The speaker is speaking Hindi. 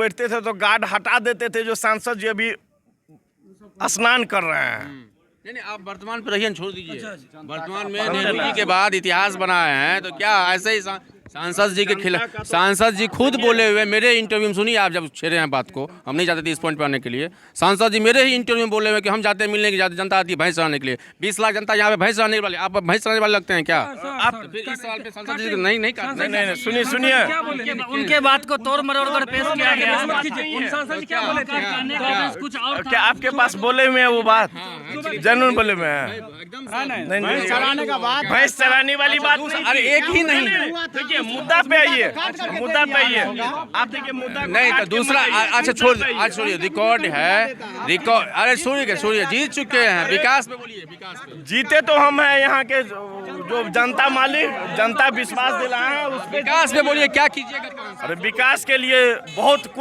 बैठते थे तो गार्ड हटा देते थे, जो सांसद जी अभी स्नान कर रहे हैं। नहीं, आप वर्तमान पे रहिए, छोड़ दीजिए। वर्तमान में नेहरू जी के बाद इतिहास बनाए हैं, तो क्या ऐसे ही सांसद जी के खिलाफ सांसद जी खुद बोले हुए, मेरे इंटरव्यू में सुनिए, आप जब छेड़े हैं बात को, हम नहीं चाहते थे इस पॉइंट पे आने के लिए। सांसद जी मेरे ही इंटरव्यू में बोले हुए कि हम जाते हैं मिलने की, जनता आती है भैंस चराने के लिए, 20 लाख जनता यहाँ पे भैंस चराने वाले, आप भैंस चराने वाले लगते हैं क्या? आप फिर इस सवाल पे सांसद जी नहीं, सुनिए उनके बात को तोड़ मरोड़ कर पेश किया गया। क्या आपके पास बोले हुए हैं वो बात? जनून बोले हुए हैं? नहीं, चराने का बात, भैंस चराने वाली बात नहीं। अरे एक ही नहीं, देखिए मुद्दा पे आइए, मुद्दा पे आइए। आप देखिए मुद्दा नहीं तो दूसरा, अच्छा आज छोड़िए, रिकॉर्ड है, रिकॉर्ड, अरे छोड़िए, जीत चुके हैं, विकास पे बोलिए, विकास पे। जीते तो हम हैं यहाँ के, जो जनता मालिक, जनता विश्वास दिलाए हैं उस पे। विकास पे बोलिए, क्या कीजिएगा? अरे विकास के लिए बहुत कुछ